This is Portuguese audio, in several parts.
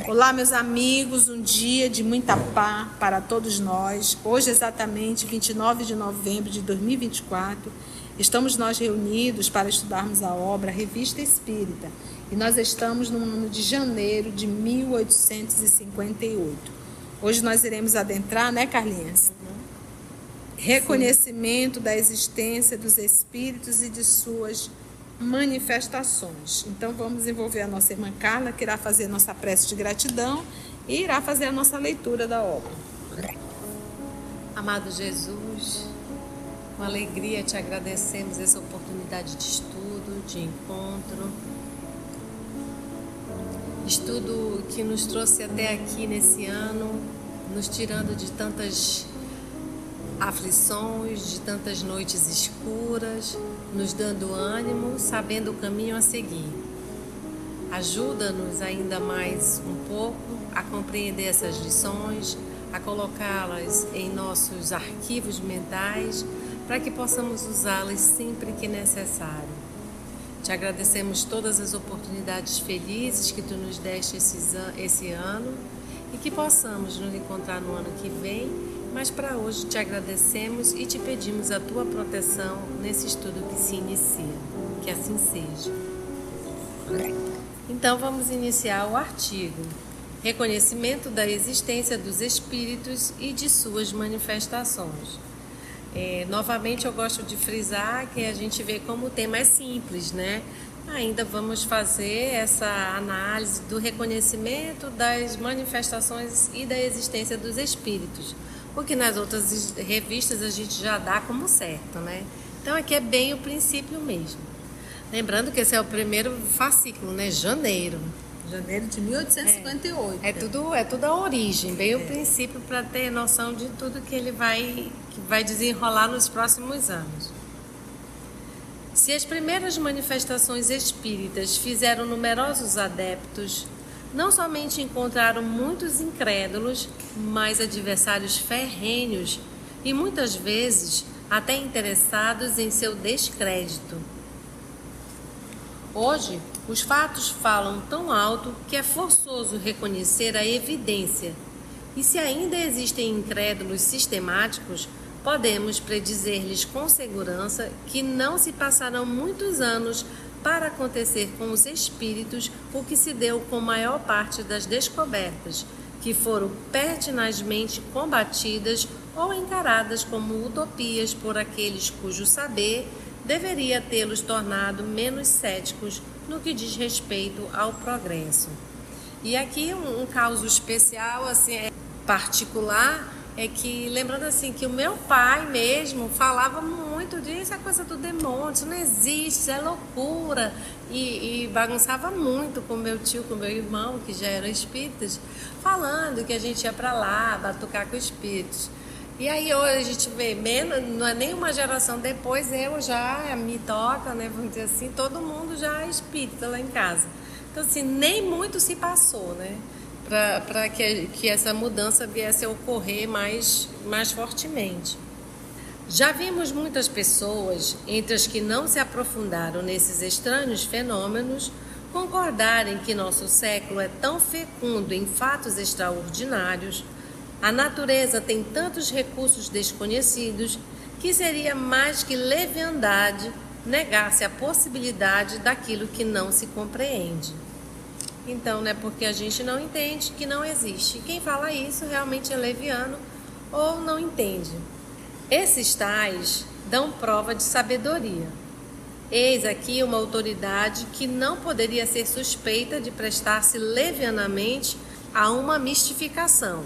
Olá, meus amigos, um dia de muita paz para todos nós. Hoje, exatamente 29 de novembro de 2024, estamos nós reunidos para estudarmos a obra Revista Espírita. E nós estamos no ano de janeiro de 1858. Hoje nós iremos adentrar, né, Carlinhos? Reconhecimento da existência dos espíritos e de suas manifestações. Então vamos envolver a nossa irmã Carla, que irá fazer a nossa prece de gratidão e irá fazer a nossa leitura da obra. Amado Jesus, com alegria te agradecemos essa oportunidade de estudo, de encontro. Estudo que nos trouxe até aqui nesse ano, nos tirando de tantas aflições, de tantas noites escuras, nos dando ânimo, sabendo o caminho a seguir. Ajuda-nos ainda mais um pouco a compreender essas lições, a colocá-las em nossos arquivos mentais, para que possamos usá-las sempre que necessário. Te agradecemos todas as oportunidades felizes que tu nos deste esse ano e que possamos nos encontrar no ano que vem. Mas para hoje te agradecemos e te pedimos a tua proteção nesse estudo que se inicia. Que assim seja. Então vamos iniciar o artigo. Reconhecimento da existência dos espíritos e de suas manifestações. Novamente eu gosto de frisar que a gente vê como o tema é simples, né? Ainda vamos fazer essa análise do reconhecimento das manifestações e da existência dos espíritos. Porque nas outras revistas a gente já dá como certo, né? Então aqui é bem o princípio mesmo. Lembrando que esse é o primeiro fascículo, né? Janeiro de 1858. É tudo a origem, bem o princípio, para ter noção de tudo que ele vai desenrolar nos próximos anos. Se as primeiras manifestações espíritas fizeram numerosos adeptos, não somente encontraram muitos incrédulos, mas adversários ferrenhos e muitas vezes até interessados em seu descrédito. Hoje, os fatos falam tão alto que é forçoso reconhecer a evidência. E se ainda existem incrédulos sistemáticos, podemos predizer-lhes com segurança que não se passarão muitos anos para acontecer com os espíritos o que se deu com a maior parte das descobertas, que foram pertinazmente combatidas ou encaradas como utopias por aqueles cujo saber deveria tê-los tornado menos céticos no que diz respeito ao progresso. E aqui um caso especial, assim, particular, é que, lembrando assim, que o meu pai mesmo falava muito disso, a coisa do demônio, isso não existe, isso é loucura, e bagunçava muito com meu tio, com meu irmão, que já eram espíritas, falando que a gente ia para lá, batucar com espíritos. E aí hoje a gente vê, não é nem uma geração depois, eu já me toca, né, vamos dizer assim, todo mundo já é espírita lá em casa. Então assim, nem muito se passou, né? Para que essa mudança viesse a ocorrer mais fortemente. Já vimos muitas pessoas, entre as que não se aprofundaram nesses estranhos fenômenos, concordarem que nosso século é tão fecundo em fatos extraordinários, a natureza tem tantos recursos desconhecidos, que seria mais que leviandade negar-se a possibilidade daquilo que não se compreende. Então, né, porque a gente não entende que não existe. Quem fala isso realmente é leviano ou não entende. Esses tais dão prova de sabedoria. Eis aqui uma autoridade que não poderia ser suspeita de prestar-se levianamente a uma mistificação.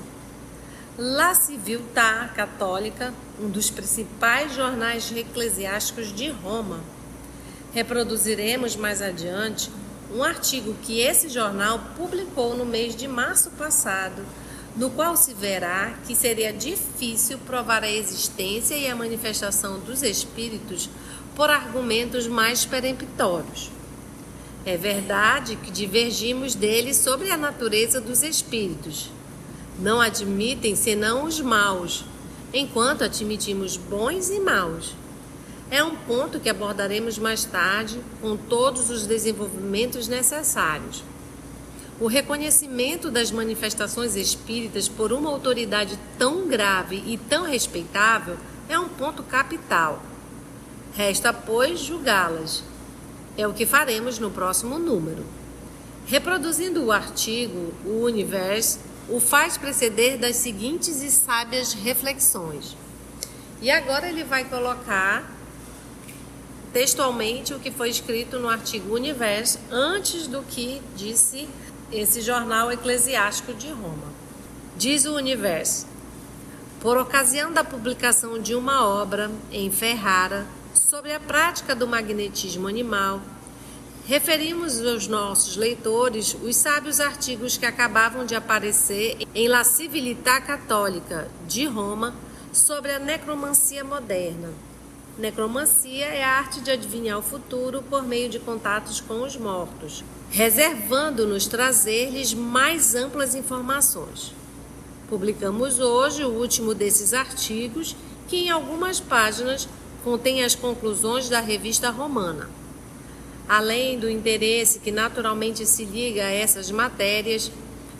La Civiltà Católica, um dos principais jornais eclesiásticos de Roma. Reproduziremos mais adiante um artigo que esse jornal publicou no mês de março passado, no qual se verá que seria difícil provar a existência e a manifestação dos espíritos por argumentos mais peremptórios. É verdade que divergimos deles sobre a natureza dos espíritos. Não admitem senão os maus, enquanto admitimos bons e maus. É um ponto que abordaremos mais tarde com todos os desenvolvimentos necessários. O reconhecimento das manifestações espíritas por uma autoridade tão grave e tão respeitável é um ponto capital. Resta, pois, julgá-las. É o que faremos no próximo número. Reproduzindo o artigo, o Universo o faz preceder das seguintes e sábias reflexões. E agora ele vai colocar textualmente o que foi escrito no artigo Universo antes do que disse esse jornal eclesiástico de Roma. Diz o Universo: por ocasião da publicação de uma obra em Ferrara sobre a prática do magnetismo animal, referimos aos nossos leitores os sábios artigos que acabavam de aparecer em La Civiltà Católica de Roma sobre a necromancia moderna. Necromancia é a arte de adivinhar o futuro por meio de contatos com os mortos, reservando-nos trazer-lhes mais amplas informações. Publicamos hoje o último desses artigos, que em algumas páginas contém as conclusões da revista romana. Além do interesse que naturalmente se liga a essas matérias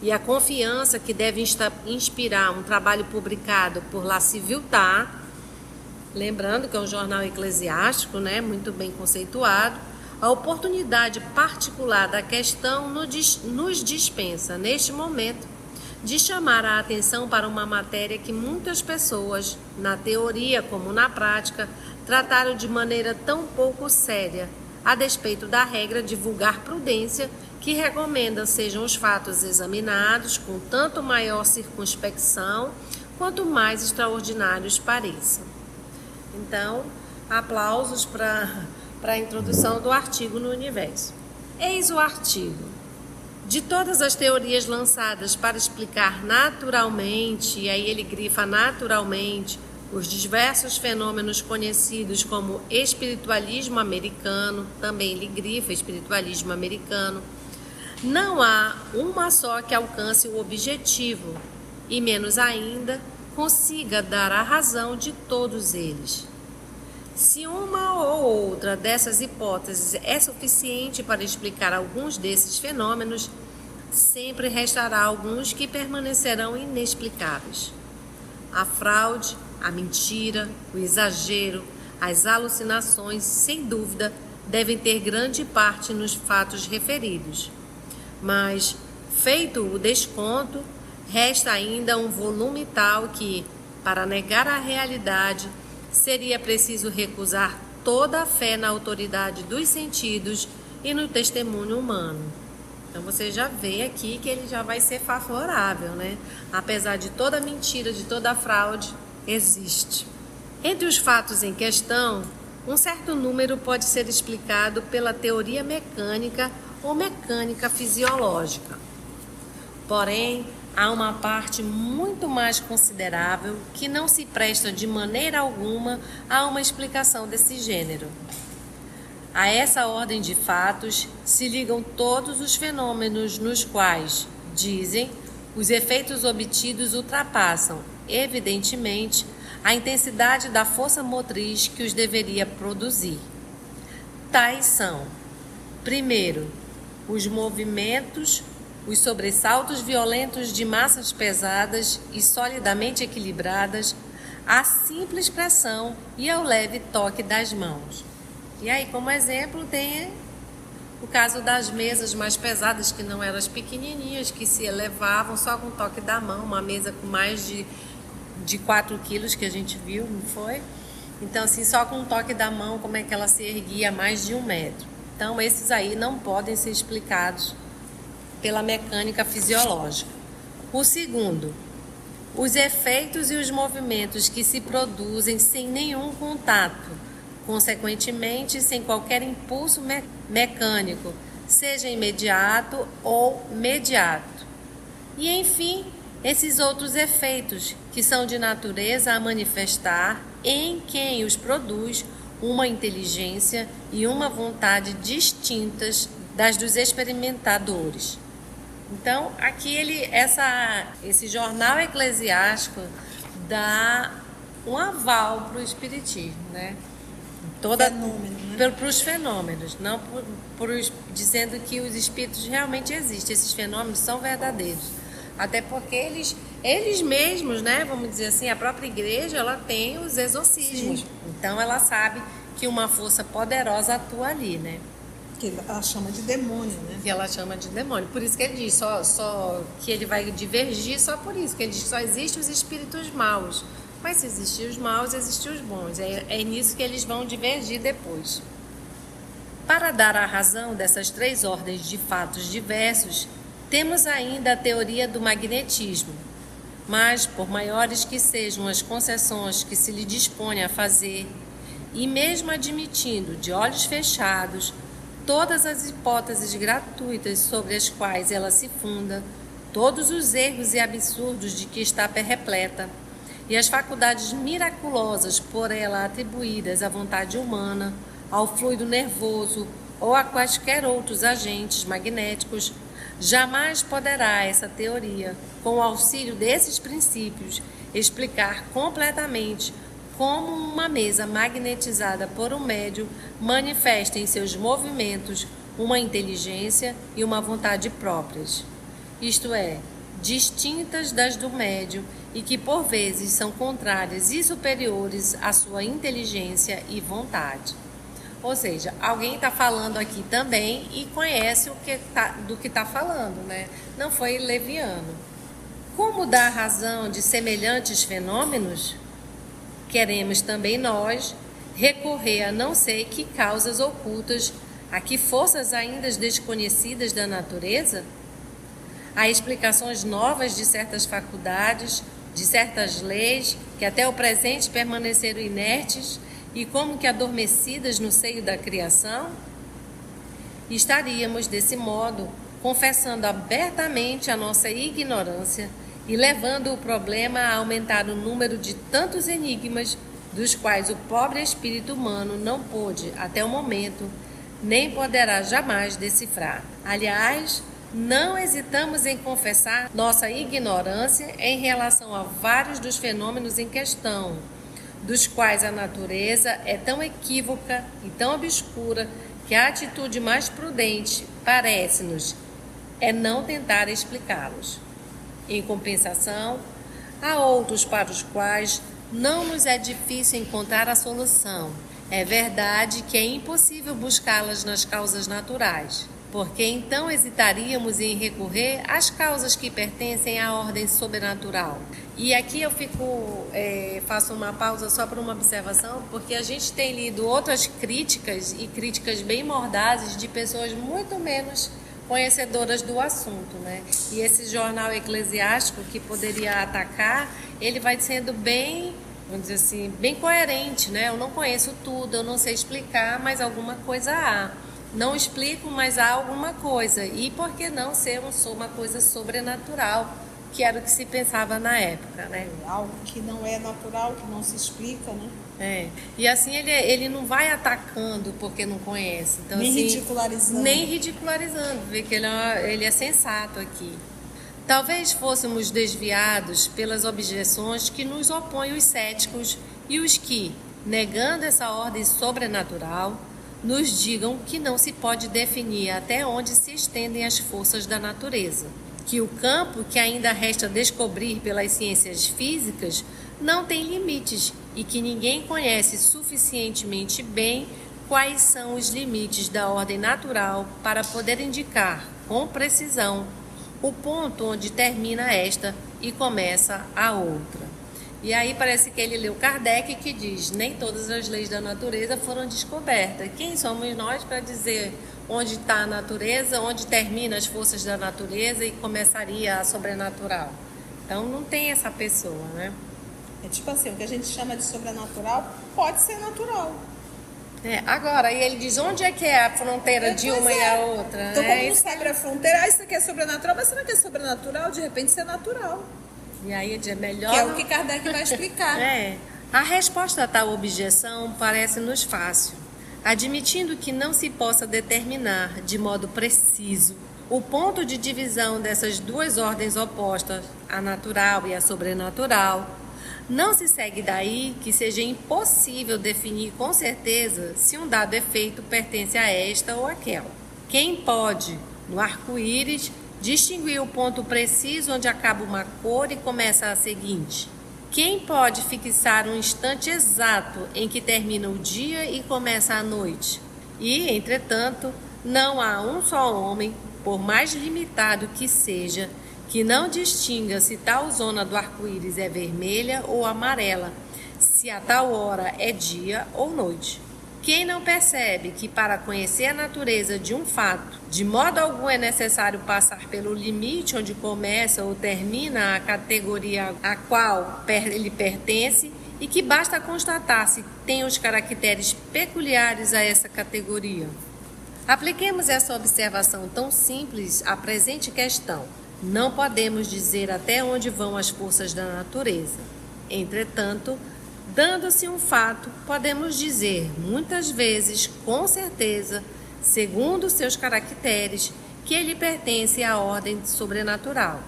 e a confiança que deve inspirar um trabalho publicado por La Civiltà, lembrando que é um jornal eclesiástico, muito bem conceituado, a oportunidade particular da questão nos dispensa, neste momento, de chamar a atenção para uma matéria que muitas pessoas, na teoria como na prática, trataram de maneira tão pouco séria, a despeito da regra de vulgar prudência que recomenda sejam os fatos examinados com tanto maior circunspecção quanto mais extraordinários pareçam. Então, aplausos para a introdução do artigo no Universo. Eis o artigo. De todas as teorias lançadas para explicar naturalmente, e aí ele grifa naturalmente, os diversos fenômenos conhecidos como espiritualismo americano, também ele grifa espiritualismo americano, não há uma só que alcance o objetivo, e menos ainda, consiga dar a razão de todos eles. Se uma ou outra dessas hipóteses é suficiente para explicar alguns desses fenômenos, sempre restará alguns que permanecerão inexplicáveis. A fraude, a mentira, o exagero, as alucinações, sem dúvida, devem ter grande parte nos fatos referidos. Mas, feito o desconto, resta ainda um volume tal que, para negar a realidade, seria preciso recusar toda a fé na autoridade dos sentidos e no testemunho humano. Então você já vê aqui que ele já vai ser favorável, Apesar de toda mentira, de toda fraude, existe. Entre os fatos em questão, um certo número pode ser explicado pela teoria mecânica ou mecânica fisiológica. Porém, há uma parte muito mais considerável que não se presta de maneira alguma a uma explicação desse gênero. A essa ordem de fatos se ligam todos os fenômenos nos quais, dizem, os efeitos obtidos ultrapassam, evidentemente, a intensidade da força motriz que os deveria produzir. Tais são, primeiro, os movimentos, os sobressaltos violentos de massas pesadas e solidamente equilibradas, a simples pressão e ao leve toque das mãos. E aí, como exemplo, tem o caso das mesas mais pesadas, que não eram as pequenininhas, que se elevavam só com o toque da mão, uma mesa com mais de 4 quilos que a gente viu, não foi? Então, assim, só com o toque da mão, como é que ela se erguia a mais de 1 metro. Então, esses aí não podem ser explicados pela mecânica fisiológica. O segundo, os efeitos e os movimentos que se produzem sem nenhum contato, consequentemente sem qualquer impulso mecânico, seja imediato ou mediato. E, enfim, esses outros efeitos que são de natureza a manifestar em quem os produz uma inteligência e uma vontade distintas das dos experimentadores. Então, aqui esse jornal eclesiástico dá um aval para o espiritismo, né? Fenômeno, né? Para os fenômenos, não dizendo que os espíritos realmente existem, esses fenômenos são verdadeiros. Até porque eles mesmos, né, vamos dizer assim, a própria igreja, ela tem os exorcismos. Sim. Então ela sabe que uma força poderosa atua ali, né? Que ela chama de demônio, né? Que ela chama de demônio. Por isso que ele diz, só que ele vai divergir só por isso, que ele diz que só existem os espíritos maus. Mas se existir os maus, existem os bons. É nisso que eles vão divergir depois. Para dar a razão dessas três ordens de fatos diversos, temos ainda a teoria do magnetismo. Mas, por maiores que sejam as concessões que se lhe dispõe a fazer, e mesmo admitindo de olhos fechados todas as hipóteses gratuitas sobre as quais ela se funda, todos os erros e absurdos de que está repleta, e as faculdades miraculosas por ela atribuídas à vontade humana, ao fluido nervoso ou a quaisquer outros agentes magnéticos, jamais poderá essa teoria, com o auxílio desses princípios, explicar completamente como uma mesa magnetizada por um médium manifesta em seus movimentos uma inteligência e uma vontade próprias, isto é, distintas das do médium e que por vezes são contrárias e superiores à sua inteligência e vontade. Ou seja, alguém está falando aqui também e conhece do que está falando, né? Não foi leviano. Como dar razão de semelhantes fenômenos? Queremos também nós recorrer a não sei que causas ocultas, a que forças ainda desconhecidas da natureza? Há explicações novas de certas faculdades, de certas leis que até o presente permaneceram inertes e como que adormecidas no seio da criação? Estaríamos, desse modo, confessando abertamente a nossa ignorância e levando o problema a aumentar o número de tantos enigmas dos quais o pobre espírito humano não pôde, até o momento, nem poderá jamais decifrar. Aliás, não hesitamos em confessar nossa ignorância em relação a vários dos fenômenos em questão, dos quais a natureza é tão equívoca e tão obscura que a atitude mais prudente, parece-nos, é não tentar explicá-los. Em compensação, há outros para os quais não nos é difícil encontrar a solução. É verdade que é impossível buscá-las nas causas naturais, porque então hesitaríamos em recorrer às causas que pertencem à ordem sobrenatural. E aqui eu faço uma pausa só para uma observação, porque a gente tem lido outras críticas, e críticas bem mordazes, de pessoas muito menos conhecedoras do assunto, né? E esse jornal eclesiástico que poderia atacar, ele vai sendo bem, vamos dizer assim, bem coerente, né? Eu não conheço tudo, eu não sei explicar, mas alguma coisa há. Não explico, mas há alguma coisa. E por que não ser uma coisa sobrenatural, que era o que se pensava na época, né? Algo que não é natural, que não se explica, né? E assim ele não vai atacando porque não conhece. Então, nem assim, ridicularizando. Nem ridicularizando, vê que ele é sensato aqui. Talvez fôssemos desviados pelas objeções que nos opõem os céticos e os que, negando essa ordem sobrenatural, nos digam que não se pode definir até onde se estendem as forças da natureza, que o campo que ainda resta descobrir pelas ciências físicas não tem limites e que ninguém conhece suficientemente bem quais são os limites da ordem natural para poder indicar com precisão o ponto onde termina esta e começa a outra. E aí parece que ele leu Kardec, que diz: nem todas as leis da natureza foram descobertas. Quem somos nós para dizer onde está a natureza, onde termina as forças da natureza e começaria a sobrenatural? Então não tem essa pessoa, né? É tipo assim, o que a gente chama de sobrenatural pode ser natural. Agora, e ele diz onde é que é a fronteira de uma e a outra? Então, como não sabe a fronteira, isso aqui é sobrenatural, mas será que é sobrenatural? De repente, isso é natural. E aí é melhor... Que é o que Kardec vai explicar. A resposta a tal objeção parece-nos fácil. Admitindo que não se possa determinar de modo preciso o ponto de divisão dessas duas ordens opostas, a natural e a sobrenatural, Não se segue daí que seja impossível definir com certeza se um dado efeito pertence a esta ou aquela. Quem pode, no arco-íris, distinguir o ponto preciso onde acaba uma cor e começa a seguinte? Quem pode fixar um instante exato em que termina o dia e começa a noite? E, entretanto, não há um só homem, por mais limitado que seja, que não distinga se tal zona do arco-íris é vermelha ou amarela, se a tal hora é dia ou noite. Quem não percebe que para conhecer a natureza de um fato, de modo algum é necessário passar pelo limite onde começa ou termina a categoria a qual ele pertence e que basta constatar se tem os caracteres peculiares a essa categoria? Apliquemos essa observação tão simples à presente questão. Não podemos dizer até onde vão as forças da natureza. Entretanto, dando-se um fato, podemos dizer, muitas vezes, com certeza, segundo seus caracteres, que ele pertence à ordem sobrenatural.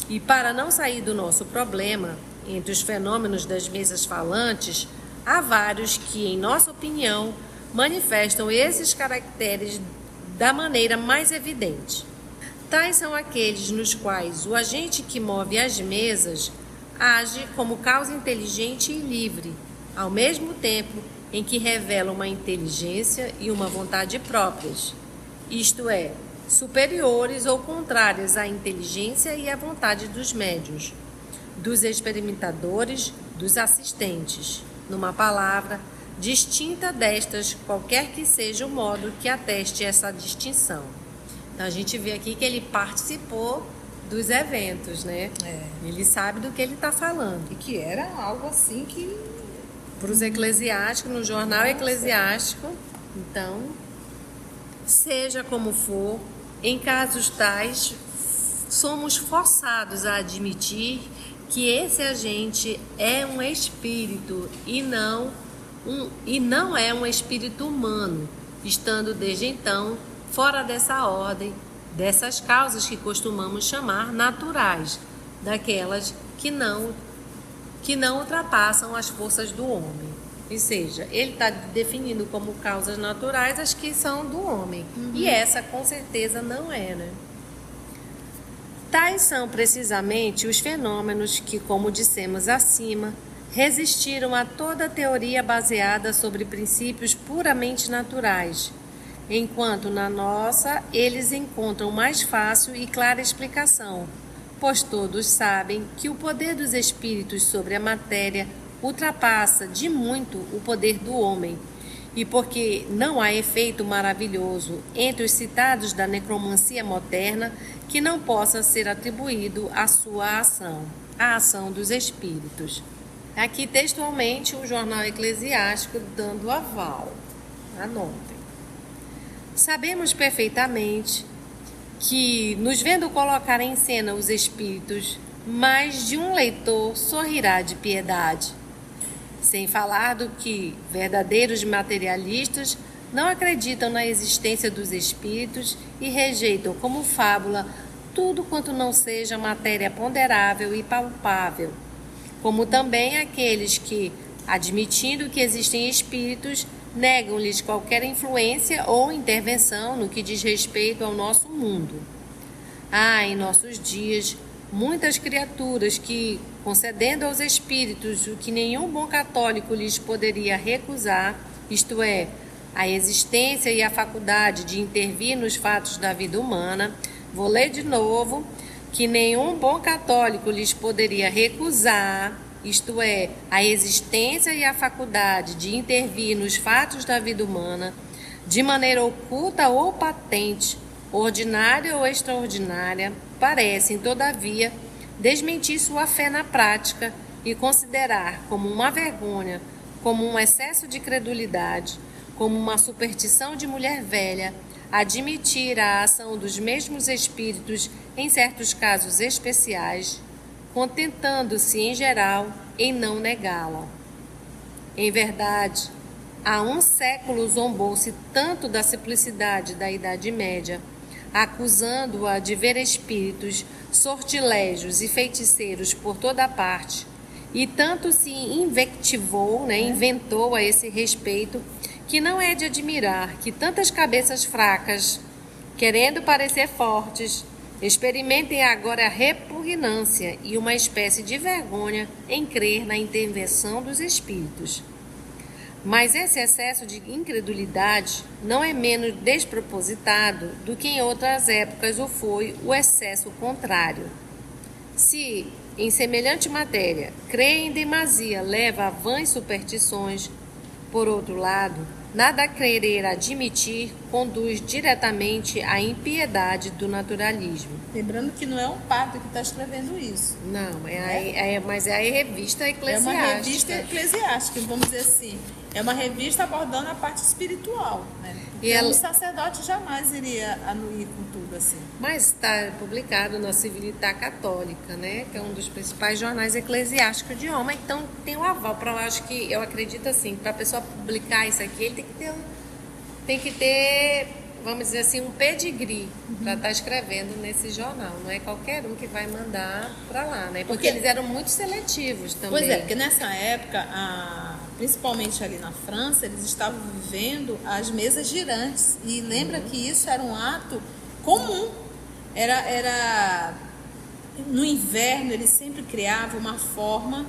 E para não sair do nosso problema, entre os fenômenos das mesas falantes, há vários que, em nossa opinião, manifestam esses caracteres da maneira mais evidente. Tais são aqueles nos quais o agente que move as mesas age como causa inteligente e livre, ao mesmo tempo em que revela uma inteligência e uma vontade próprias, isto é, superiores ou contrárias à inteligência e à vontade dos médiuns, dos experimentadores, dos assistentes. Numa palavra, distinta destas, qualquer que seja o modo que ateste essa distinção. Então, a gente vê aqui que ele participou dos eventos, né? Ele sabe do que ele está falando. E que era algo assim que... Para os eclesiásticos, no jornal eclesiástico. Então, seja como for, em casos tais, somos forçados a admitir que esse agente é um espírito e não é um espírito humano, estando desde então fora dessa ordem, dessas causas que costumamos chamar naturais, daquelas que não ultrapassam as forças do homem. Ou seja, ele está definindo como causas naturais as que são do homem. E essa, com certeza, não é, né? Tais são precisamente os fenômenos que, como dissemos acima, resistiram a toda teoria baseada sobre princípios puramente naturais, enquanto na nossa eles encontram mais fácil e clara explicação, pois todos sabem que o poder dos espíritos sobre a matéria ultrapassa de muito o poder do homem, e porque não há efeito maravilhoso entre os citados da necromancia moderna que não possa ser atribuído à sua ação, a ação dos espíritos. Aqui textualmente o jornal eclesiástico dando aval. Anotem. Sabemos perfeitamente que, nos vendo colocar em cena os espíritos, mais de um leitor sorrirá de piedade. Sem falar do que verdadeiros materialistas não acreditam na existência dos espíritos e rejeitam como fábula tudo quanto não seja matéria ponderável e palpável, como também aqueles que, admitindo que existem espíritos, negam-lhes qualquer influência ou intervenção no que diz respeito ao nosso mundo. Há em nossos dias muitas criaturas que, concedendo aos espíritos o que nenhum bom católico lhes poderia recusar, isto é, a existência e a faculdade de intervir nos fatos da vida humana, vou ler de novo, que nenhum bom católico lhes poderia recusar, isto é, a existência e a faculdade de intervir nos fatos da vida humana, de maneira oculta ou patente, ordinária ou extraordinária, parecem, todavia, desmentir sua fé na prática e considerar como uma vergonha, como um excesso de credulidade, como uma superstição de mulher velha, admitir a ação dos mesmos espíritos em certos casos especiais, contentando-se, em geral, em não negá-la. Em verdade, há um século zombou-se tanto da simplicidade da Idade Média, acusando-a de ver espíritos, sortilégios e feiticeiros por toda parte, E tanto se invectivou, né, inventou a esse respeito, que não é de admirar que tantas cabeças fracas, querendo parecer fortes, experimentem agora a repugnância e uma espécie de vergonha em crer na intervenção dos espíritos. Mas esse excesso de incredulidade não é menos despropositado do que em outras épocas o foi o excesso contrário. Se, em semelhante matéria, crer em demasia leva a vãs superstições, por outro lado, nada querer admitir conduz diretamente à impiedade do naturalismo. Lembrando que não é um padre que está escrevendo isso. Não, mas é a revista eclesiástica. É uma revista eclesiástica, vamos dizer assim. É uma revista abordando a parte espiritual, né? Porque um sacerdote jamais iria anuir com tudo assim. Mas está publicado na Civiltà Católica, né? Que é um dos principais jornais eclesiásticos de Roma. Então tem um aval. Eu acredito assim, para a pessoa publicar isso aqui, ele tem que ter, vamos dizer assim, um pedigree para estar escrevendo nesse jornal. Não é qualquer um que vai mandar para lá, né? Porque eles eram muito seletivos também. Pois é, porque nessa época, principalmente ali na França, eles estavam vivendo as mesas girantes. E lembra que isso era um ato comum. Era no inverno, eles sempre criavam uma forma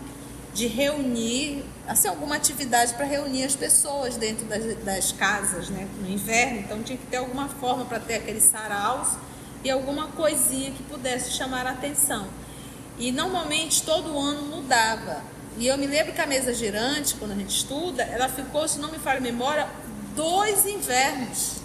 de reunir, assim, alguma atividade para reunir as pessoas dentro das casas, né? No inverno, então tinha que ter alguma forma para ter aqueles saraus e alguma coisinha que pudesse chamar a atenção. E normalmente todo ano mudava. E eu me lembro que a mesa girante, quando a gente estuda, ela ficou, se não me falha a memória, 2 invernos.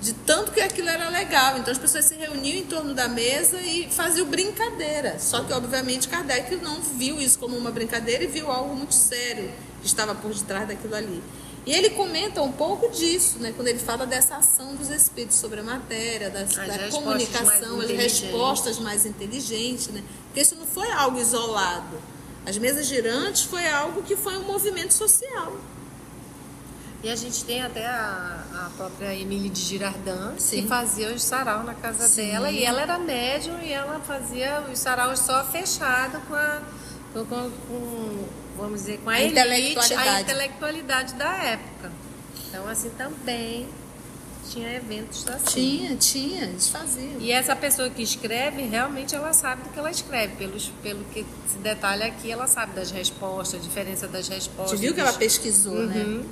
De tanto que aquilo era legal. Então as pessoas se reuniam em torno da mesa e faziam brincadeira. Só que, obviamente, Kardec não viu isso como uma brincadeira e viu algo muito sério que estava por detrás daquilo ali. E ele comenta um pouco disso, né, quando ele fala dessa ação dos espíritos sobre a matéria, da comunicação, as respostas mais inteligentes, né? Porque isso não foi algo isolado. As mesas girantes foi algo que foi um movimento social. E a gente tem até a própria Emília de Girardin, que fazia os sarau na casa dela, e ela era médium e ela fazia os saraus só fechado com vamos dizer, com a elite, a intelectualidade da época. Então, assim, também tinha eventos assim. Tinha, eles faziam. E essa pessoa que escreve, realmente ela sabe do que ela escreve. Pelo que se detalha aqui, ela sabe das respostas, a diferença das respostas. Você viu que ela pesquisou, né?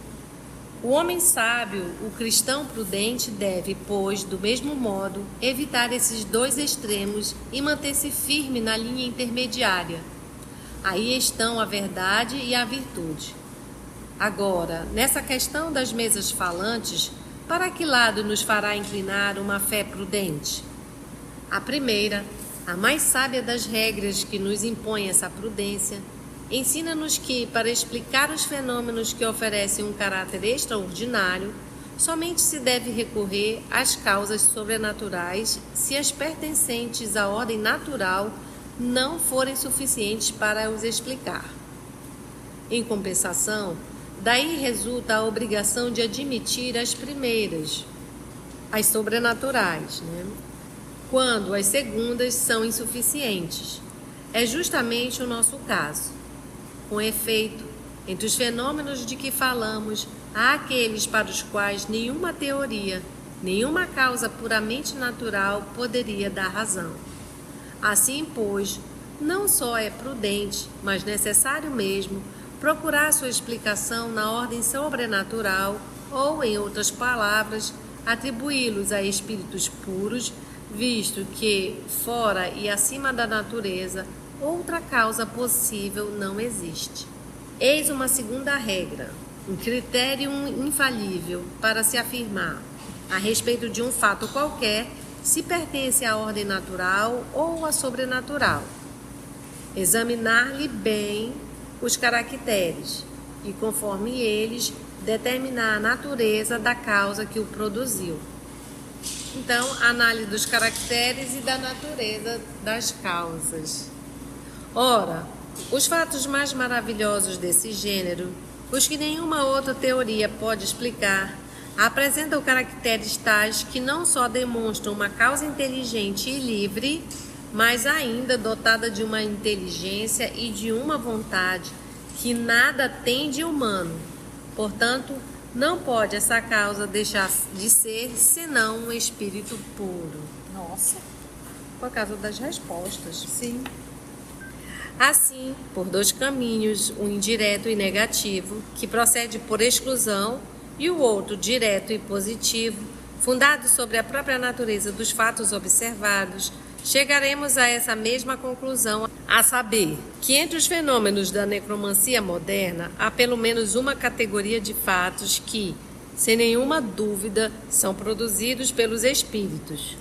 O homem sábio, o cristão prudente, deve, pois, do mesmo modo, evitar esses 2 extremos e manter-se firme na linha intermediária. Aí estão a verdade e a virtude. Agora, nessa questão das mesas falantes, para que lado nos fará inclinar uma fé prudente? A primeira, a mais sábia das regras que nos impõe essa prudência, ensina-nos que, para explicar os fenômenos que oferecem um caráter extraordinário, somente se deve recorrer às causas sobrenaturais se as pertencentes à ordem natural não forem suficientes para os explicar. Em compensação, daí resulta a obrigação de admitir as primeiras, as sobrenaturais, né? Quando as segundas são insuficientes. É justamente o nosso caso. Com efeito, entre os fenômenos de que falamos, há aqueles para os quais nenhuma teoria, nenhuma causa puramente natural poderia dar razão. Assim, pois, não só é prudente, mas necessário mesmo, procurar sua explicação na ordem sobrenatural ou, em outras palavras, atribuí-los a espíritos puros, visto que, fora e acima da natureza, outra causa possível não existe. Eis uma segunda regra, um critério infalível para se afirmar, a respeito de um fato qualquer, se pertence à ordem natural ou à sobrenatural. Examinar-lhe bem os caracteres e, conforme eles, determinar a natureza da causa que o produziu. Então, análise dos caracteres e da natureza das causas. Ora, os fatos mais maravilhosos desse gênero, os que nenhuma outra teoria pode explicar, apresentam caracteres tais que não só demonstram uma causa inteligente e livre, mas ainda dotada de uma inteligência e de uma vontade que nada tem de humano. Portanto, não pode essa causa deixar de ser senão um espírito puro. Nossa. Por causa das respostas. Sim. Assim, por dois caminhos, um indireto e negativo, que procede por exclusão, e o outro direto e positivo, fundado sobre a própria natureza dos fatos observados, chegaremos a essa mesma conclusão, a saber, que entre os fenômenos da necromancia moderna há pelo menos uma categoria de fatos que, sem nenhuma dúvida, são produzidos pelos espíritos.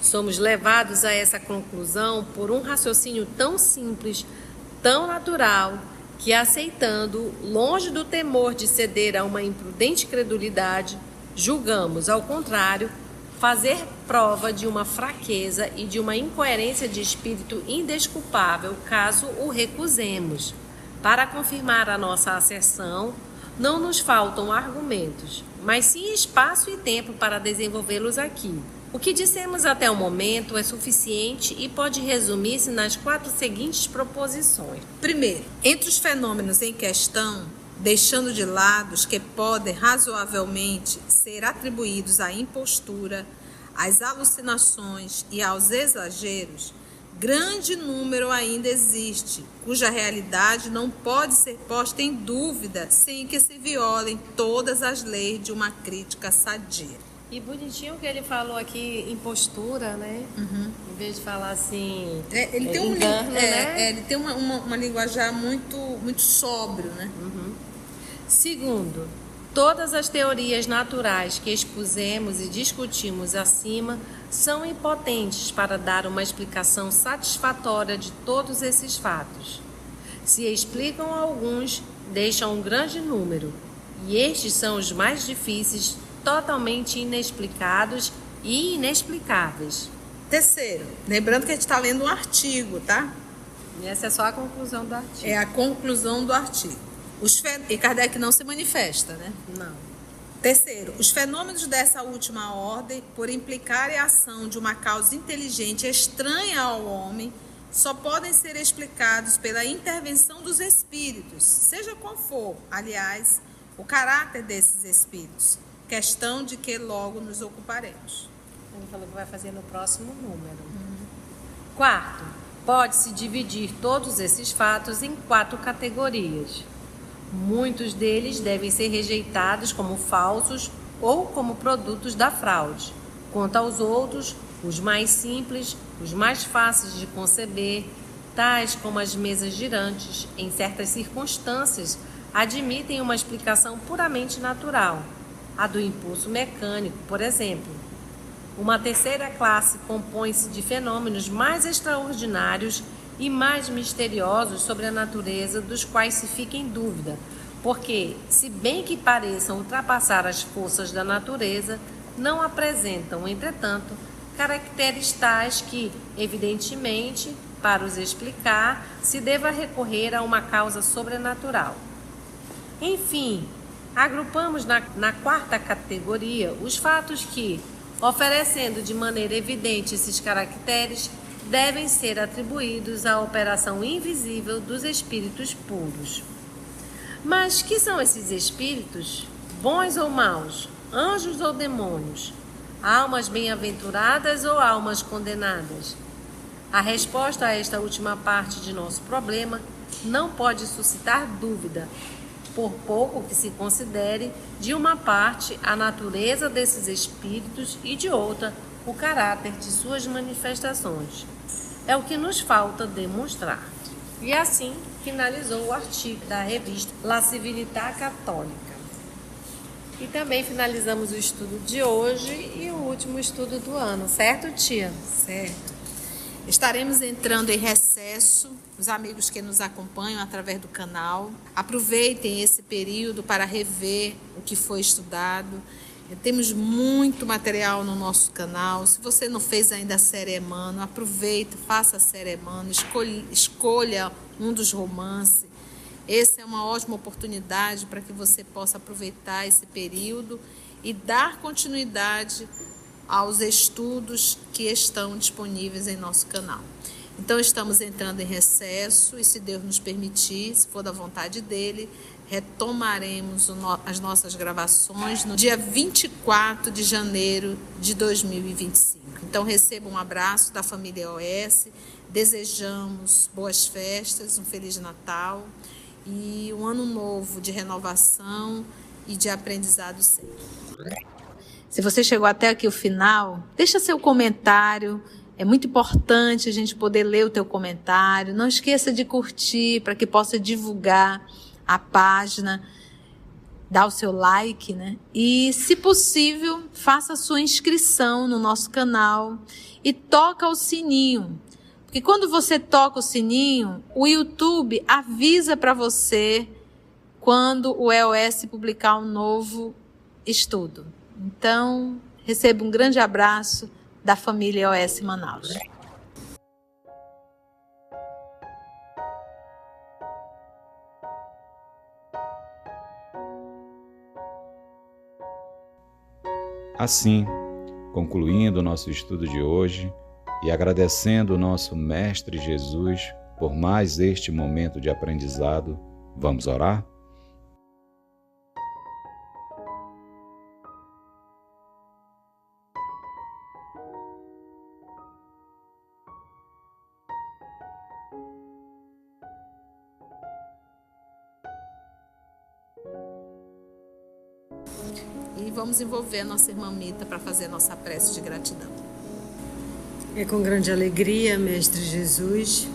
Somos levados a essa conclusão por um raciocínio tão simples, tão natural, que aceitando, longe do temor de ceder a uma imprudente credulidade, julgamos, ao contrário, fazer prova de uma fraqueza e de uma incoerência de espírito indesculpável caso o recusemos. Para confirmar a nossa asserção, não nos faltam argumentos, mas sim espaço e tempo para desenvolvê-los aqui. O que dissemos até o momento é suficiente e pode resumir-se nas 4 seguintes proposições. Primeiro, entre os fenômenos em questão, deixando de lado os que podem razoavelmente ser atribuídos à impostura, às alucinações e aos exageros, grande número ainda existe, cuja realidade não pode ser posta em dúvida sem que se violem todas as leis de uma crítica sadia. E bonitinho que ele falou aqui, impostura, né? Uhum. Em vez de falar assim, ele tem engano, né? Ele tem uma linguajar muito sóbrio, né? Uhum. Segundo, todas as teorias naturais que expusemos e discutimos acima são impotentes para dar uma explicação satisfatória de todos esses fatos. Se explicam alguns, deixam um grande número, e estes são os mais difíceis, totalmente inexplicados e inexplicáveis. Terceiro, lembrando que a gente está lendo um artigo, tá? E essa é só a conclusão do artigo. É a conclusão do artigo. E Kardec não se manifesta, né? Não. Terceiro, os fenômenos dessa última ordem, por implicarem a ação de uma causa inteligente estranha ao homem, só podem ser explicados pela intervenção dos espíritos, seja qual for, aliás, o caráter desses espíritos, questão de que logo nos ocuparemos. Ele falou que vai fazer no próximo número. Quarto, pode-se dividir todos esses fatos em 4 categorias. Muitos deles devem ser rejeitados como falsos ou como produtos da fraude. Quanto aos outros, os mais simples, os mais fáceis de conceber, tais como as mesas girantes, em certas circunstâncias, admitem uma explicação puramente natural, a do impulso mecânico, por exemplo. Uma terceira classe compõe-se de fenômenos mais extraordinários e mais misteriosos sobre a natureza, dos quais se fica em dúvida, porque, se bem que pareçam ultrapassar as forças da natureza, não apresentam, entretanto, caracteres tais que, evidentemente, para os explicar, se deva recorrer a uma causa sobrenatural. Enfim, agrupamos na 4ª categoria os fatos que, oferecendo de maneira evidente esses caracteres, devem ser atribuídos à operação invisível dos espíritos puros. Mas que são esses espíritos? Bons ou maus? Anjos ou demônios? Almas bem-aventuradas ou almas condenadas? A resposta a esta última parte de nosso problema não pode suscitar dúvida, por pouco que se considere, de uma parte, a natureza desses espíritos e de outra, o caráter de suas manifestações. É o que nos falta demonstrar. E assim finalizou o artigo da revista La Civiltà Católica. E também finalizamos o estudo de hoje e o último estudo do ano, certo, tia? Certo. Estaremos entrando em recesso, os amigos que nos acompanham através do canal. Aproveitem esse período para rever o que foi estudado. Temos muito material no nosso canal. Se você não fez ainda a série Emmanuel, aproveita, faça a série Emmanuel, escolha um dos romances. Essa é uma ótima oportunidade para que você possa aproveitar esse período e dar continuidade aos estudos que estão disponíveis em nosso canal. Então, estamos entrando em recesso e, se Deus nos permitir, se for da vontade dele, retomaremos as nossas gravações no dia 24 de janeiro de 2025. Então, receba um abraço da família EOS, desejamos boas festas, um Feliz Natal e um ano novo de renovação e de aprendizado sempre. Se você chegou até aqui o final, deixa seu comentário. É muito importante a gente poder ler o teu comentário. Não esqueça de curtir para que possa divulgar a página, dar o seu like, né? E, se possível, faça a sua inscrição no nosso canal e toca o sininho. Porque quando você toca o sininho, o YouTube avisa para você quando o EOS publicar um novo estudo. Então, receba um grande abraço da família EOS Manaus. Assim, concluindo o nosso estudo de hoje e agradecendo o nosso Mestre Jesus por mais este momento de aprendizado, vamos orar? E vamos envolver a nossa irmã Mita para fazer a nossa prece de gratidão. É com grande alegria, Mestre Jesus,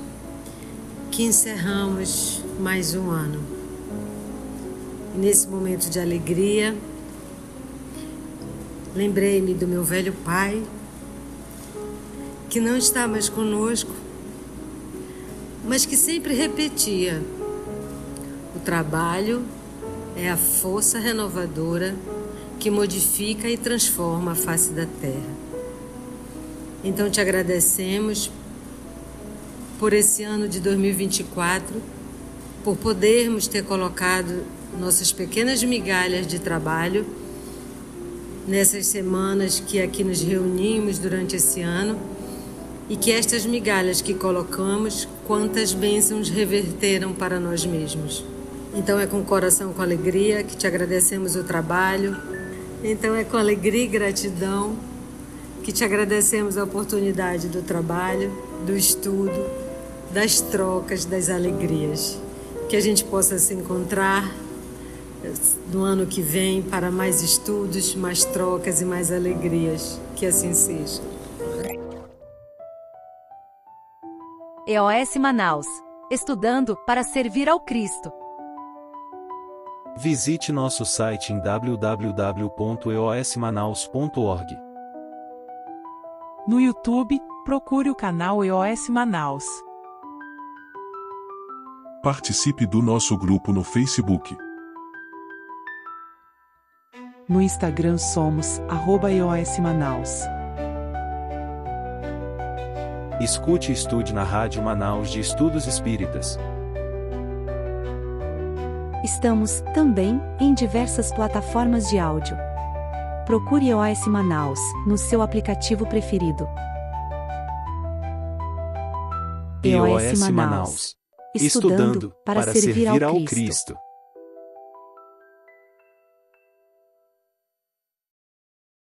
que encerramos mais um ano. E nesse momento de alegria, lembrei-me do meu velho pai, que não está mais conosco, mas que sempre repetia: o trabalho é a força renovadora que modifica e transforma a face da terra. Então te agradecemos por esse ano de 2024, por podermos ter colocado nossas pequenas migalhas de trabalho nessas semanas que aqui nos reunimos durante esse ano, e que estas migalhas que colocamos, quantas bênçãos reverteram para nós mesmos. Então é com o coração com alegria que te agradecemos o trabalho. Então é com alegria e gratidão que te agradecemos a oportunidade do trabalho, do estudo, das trocas, das alegrias. Que a gente possa se encontrar no ano que vem para mais estudos, mais trocas e mais alegrias. Que assim seja. EOS Manaus. Estudando para servir ao Cristo. Visite nosso site em www.eosmanaus.org. No YouTube, procure o canal EOS Manaus. Participe do nosso grupo no Facebook. No Instagram somos @EOS Manaus. Escute e estude na Rádio Manaus de Estudos Espíritas. Estamos, também, em diversas plataformas de áudio. Procure EOS Manaus, no seu aplicativo preferido. EOS Manaus. Estudando para servir ao Cristo.